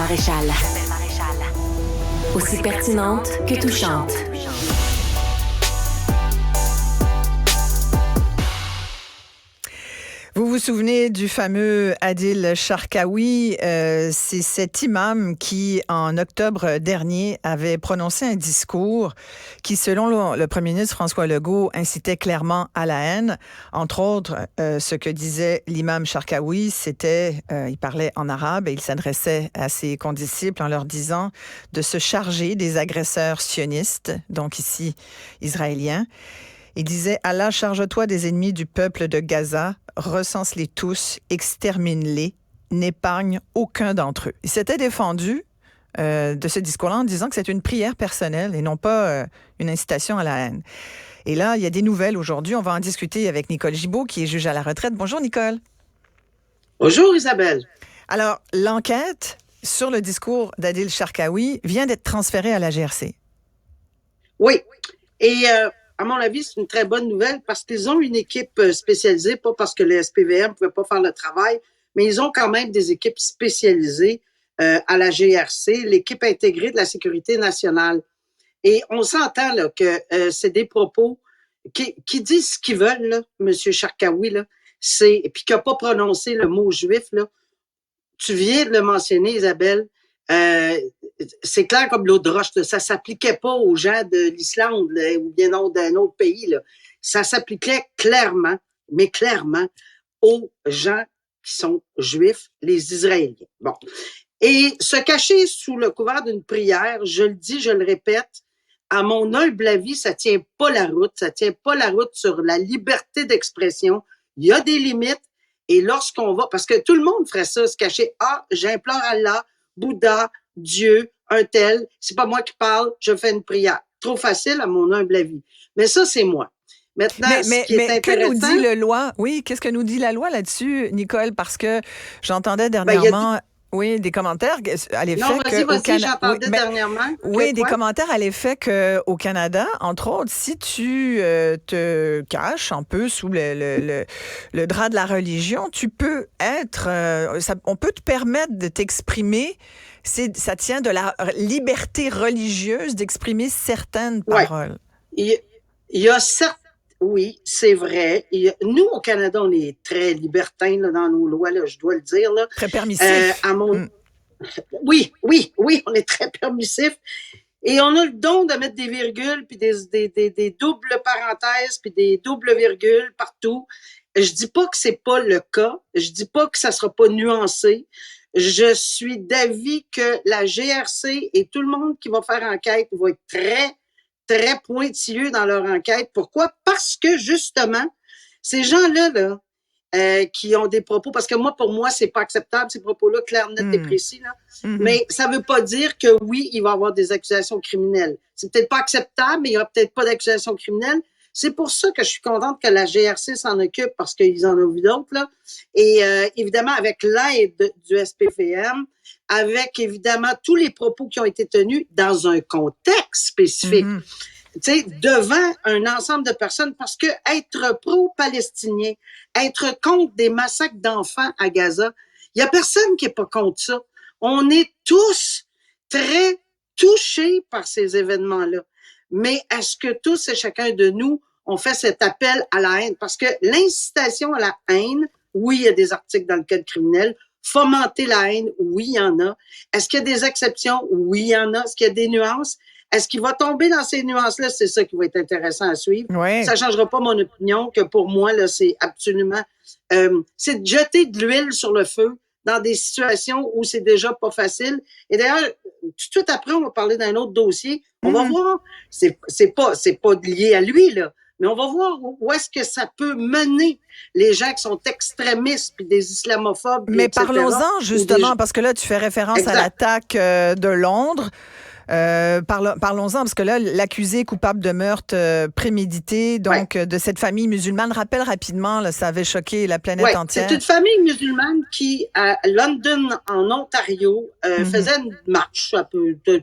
Maréchal. Aussi pertinente que touchante. Vous vous souvenez du fameux Adil Sharkawi? C'est cet imam qui, en octobre dernier, avait prononcé un discours qui, selon le premier ministre François Legault, incitait clairement à la haine. Entre autres, ce que disait l'imam Sharkawi, c'était, il parlait en arabe et il s'adressait à ses condisciples en leur disant de se charger des agresseurs sionistes, donc ici israéliens. Il disait « Allah, charge-toi des ennemis du peuple de Gaza, recense-les tous, extermine-les, n'épargne aucun d'entre eux. » Il s'était défendu de ce discours-là en disant que c'est une prière personnelle et non pas une incitation à la haine. Et là, il y a des nouvelles aujourd'hui. On va en discuter avec Nicole Gibault, qui est juge à la retraite. Bonjour, Nicole. Bonjour, Isabelle. Alors, l'enquête sur le discours d'Adil Sharkawi vient d'être transférée à la GRC. Oui. Et à mon avis, c'est une très bonne nouvelle parce qu'ils ont une équipe spécialisée, pas parce que le SPVM ne pouvait pas faire le travail, mais ils ont quand même des équipes spécialisées à la GRC, l'équipe intégrée de la sécurité nationale. Et on s'entend là, que c'est des propos qui disent ce qu'ils veulent, là, M. Sharkawi, là, puis qui n'a pas prononcé le mot juif. Là. Tu viens de le mentionner, Isabelle. C'est clair comme l'eau de roche, là, ça s'appliquait pas aux gens de l'Islande là, ou bien non d'un autre pays. Là. Ça s'appliquait clairement, mais clairement, aux gens qui sont juifs, les Israéliens. Bon. Et se cacher sous le couvert d'une prière, je le dis, je le répète, à mon humble avis, ça tient pas la route. Ça tient pas la route sur la liberté d'expression. Il y a des limites. Et lorsqu'on va, parce que tout le monde ferait ça, se cacher, j'implore Allah, Bouddha, Dieu, un tel, c'est pas moi qui parle, je fais une prière. Trop facile à mon humble avis. Mais ça, c'est moi. Maintenant, ce qui est intéressant... que nous dit le loi? Oui, qu'est-ce que nous dit la loi là-dessus, Nicole? Parce que j'entendais dernièrement... Oui, des commentaires à l'effet j'entendais dernièrement. Oui, des commentaires à l'effet qu'au Canada, entre autres, si tu te caches un peu sous le drap de la religion, tu peux être... on peut te permettre de t'exprimer. Ça tient de la liberté religieuse d'exprimer certaines paroles. Il y a certains... Oui, c'est vrai. Nous, au Canada, on est très libertins là, dans nos lois, là, je dois le dire. Là. Très permissif. Oui, on est très permissif. Et on a le don de mettre des virgules, puis des doubles parenthèses, puis des doubles virgules partout. Je dis pas que c'est pas le cas. Je dis pas que ça sera pas nuancé. Je suis d'avis que la GRC et tout le monde qui va faire enquête va être très pointilleux dans leur enquête. Pourquoi? Parce que, justement, ces gens-là, qui ont des propos, parce que pour moi, c'est pas acceptable, ces propos-là, clair, net et précis, là. Mais ça veut pas dire que oui, il va y avoir des accusations criminelles. C'est peut-être pas acceptable, mais il y aura peut-être pas d'accusations criminelles. C'est pour ça que je suis contente que la GRC s'en occupe, parce qu'ils en ont vu d'autres, là. Et évidemment, avec l'aide du SPVM, avec évidemment tous les propos qui ont été tenus dans un contexte spécifique. Tu sais, devant un ensemble de personnes, parce que être pro-palestinien, être contre des massacres d'enfants à Gaza, il y a personne qui est pas contre ça. On est tous très touchés par ces événements-là. Mais est-ce que tous et chacun de nous ont fait cet appel à la haine? Parce que l'incitation à la haine, oui, il y a des articles dans le code criminel. Fomenter la haine, oui, il y en a. Est-ce qu'il y a des exceptions? Oui, il y en a. Est-ce qu'il y a des nuances? Est-ce qu'il va tomber dans ces nuances-là? C'est ça qui va être intéressant à suivre. Ouais. Ça ne changera pas mon opinion que pour moi, là, c'est absolument... c'est de jeter de l'huile sur le feu dans des situations où c'est déjà pas facile. Et d'ailleurs, tout de suite après, on va parler d'un autre dossier. On va voir. C'est pas lié à lui, là. Mais on va voir où est-ce que ça peut mener les gens qui sont extrémistes puis des islamophobes. Mais parlons-en justement, parce que là, tu fais référence à l'attaque de Londres. Parlons-en, parce que là, l'accusé est coupable de meurtre prémédité, donc de cette famille musulmane. Rappelle rapidement, là, ça avait choqué la planète entière. C'est une famille musulmane qui, à London, en Ontario, faisait une marche,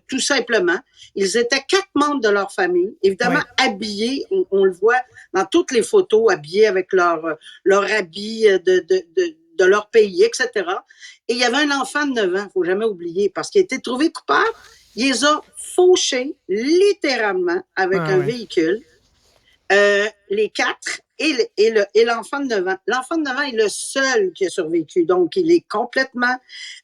tout simplement. Ils étaient 4 membres de leur famille, évidemment habillés, on le voit dans toutes les photos, habillés avec leur habit de leur pays, etc. Et il y avait un enfant de 9 ans, il ne faut jamais oublier, parce qu'il a été trouvé coupable. Il les a fauchés littéralement avec un véhicule, les 4 et l'enfant de 9 ans. L'enfant de 9 ans est le seul qui a survécu, donc il est complètement...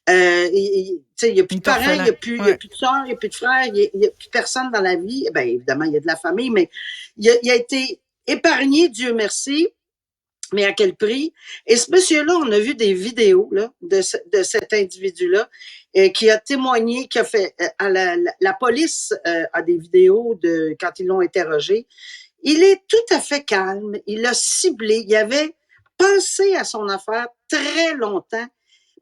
il n'y a plus de parents, il n'y a plus de soeurs, il n'y a plus de frères, il n'y a plus personne dans la vie. Bien, évidemment, il y a de la famille, mais il a été épargné, Dieu merci. Mais à quel prix? Et ce monsieur-là, on a vu des vidéos là, de cet individu-là qui a témoigné, qui a fait... la police a des vidéos de quand ils l'ont interrogé. Il est tout à fait calme. Il a ciblé. Il avait pensé à son affaire très longtemps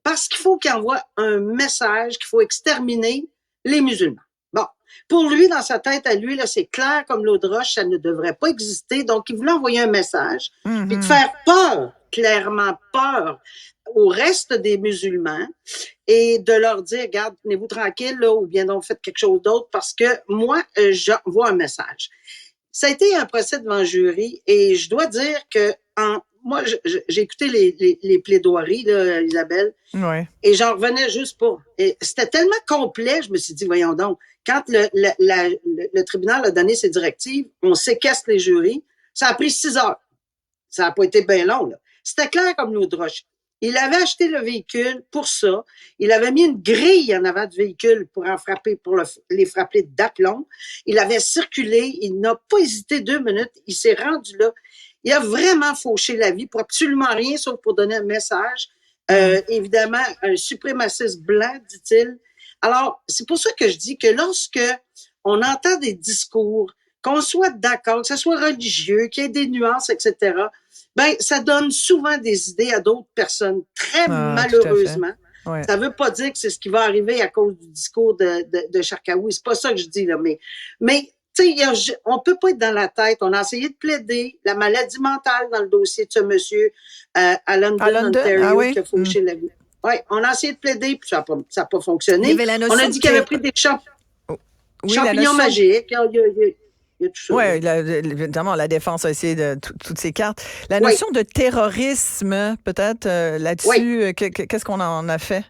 parce qu'il faut qu'il envoie un message qu'il faut exterminer les musulmans. Bon, pour lui, dans sa tête à lui, là, c'est clair comme l'eau de roche, ça ne devrait pas exister. Donc, il voulait envoyer un message puis de faire peur, clairement peur au reste des musulmans et de leur dire, regarde, tenez-vous tranquille, là, ou bien donc faites quelque chose d'autre parce que moi, j'envoie un message. Ça a été un procès devant jury et je dois dire que moi, j'ai écouté les plaidoiries, là, Isabelle, et j'en revenais juste pas. Et c'était tellement complet, je me suis dit, voyons donc, quand le tribunal a donné ses directives, on séquestre les jurys, ça a pris 6 heures. Ça n'a pas été bien long, là. C'était clair comme l'eau de roche. Il avait acheté le véhicule pour ça. Il avait mis une grille en avant du véhicule pour en frapper, pour les frapper d'aplomb. Il avait circulé. Il n'a pas hésité 2 minutes. Il s'est rendu là. Il a vraiment fauché la vie pour absolument rien, sauf pour donner un message. Évidemment, un suprémaciste blanc, dit-il. Alors, c'est pour ça que je dis que lorsque on entend des discours, qu'on soit d'accord, que ce soit religieux, qu'il y ait des nuances, etc., ben, ça donne souvent des idées à d'autres personnes, très malheureusement. Ça veut pas dire que c'est ce qui va arriver à cause du discours de Charkaoui. C'est pas ça que je dis, là. Mais tu sais, on peut pas être dans la tête. On a essayé de plaider la maladie mentale dans le dossier de ce monsieur à London, Ontario, qui a fauché la vie. Oui, on a essayé de plaider, puis ça n'a pas fonctionné. On a dit qu'il avait pris des champignons magiques. Il y a tout ça. Oui, évidemment, la défense a essayé de toutes ces cartes. La notion de terrorisme, peut-être, là-dessus, qu'est-ce qu'on en a fait?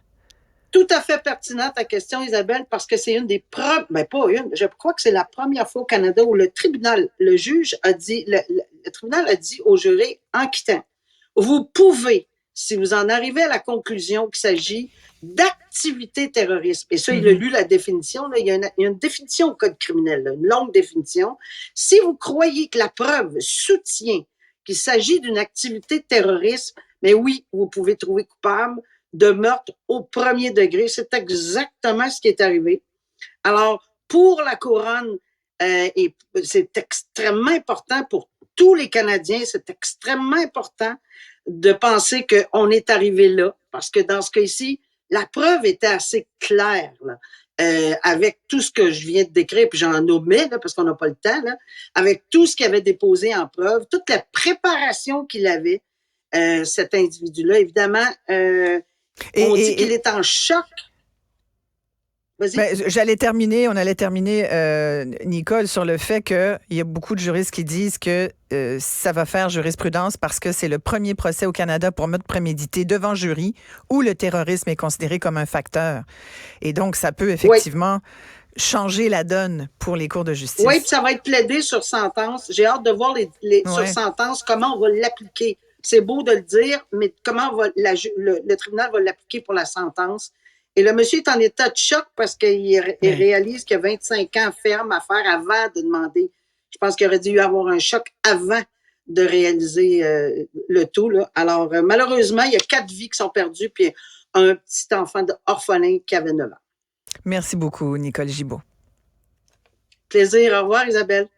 Tout à fait pertinente ta question, Isabelle, parce que c'est une des premières, ben pas une, je crois que c'est la première fois au Canada où le tribunal, le juge a dit, le tribunal a dit aux jurés en quittant, vous pouvez, si vous en arrivez à la conclusion qu'il s'agit d'activité terroriste, et ça, il a lu la définition, là, il y a une définition au code criminel, là, une longue définition. Si vous croyez que la preuve soutient qu'il s'agit d'une activité terroriste, mais oui, vous pouvez trouver coupable de meurtre au premier degré. C'est exactement ce qui est arrivé. Alors, pour la couronne, et c'est extrêmement important pour tous les Canadiens, c'est extrêmement important de penser qu'on est arrivé là, parce que dans ce cas-ci, la preuve était assez claire, là, avec tout ce que je viens de décrire, puis j'en omets, là, parce qu'on n'a pas le temps, là, avec tout ce qu'il avait déposé en preuve, toute la préparation qu'il avait, cet individu-là, évidemment, on dit qu'il est en choc. Vas-y. Ben, on allait terminer, Nicole, sur le fait qu'il y a beaucoup de juristes qui disent que ça va faire jurisprudence parce que c'est le premier procès au Canada pour meurtre prémédité devant jury où le terrorisme est considéré comme un facteur. Et donc, ça peut effectivement changer la donne pour les cours de justice. Oui, puis ça va être plaidé sur sentence. J'ai hâte de voir sur sentence comment on va l'appliquer. C'est beau de le dire, mais comment le tribunal va l'appliquer pour la sentence? Et le monsieur est en état de choc parce qu'il réalise qu'il y a 25 ans ferme à faire avant de demander. Je pense qu'il aurait dû avoir un choc avant de réaliser le tout, là. Alors, malheureusement, il y a 4 vies qui sont perdues, puis un petit enfant orphelin qui avait 9 ans. Merci beaucoup, Nicole Gibault. Plaisir. Au revoir, Isabelle.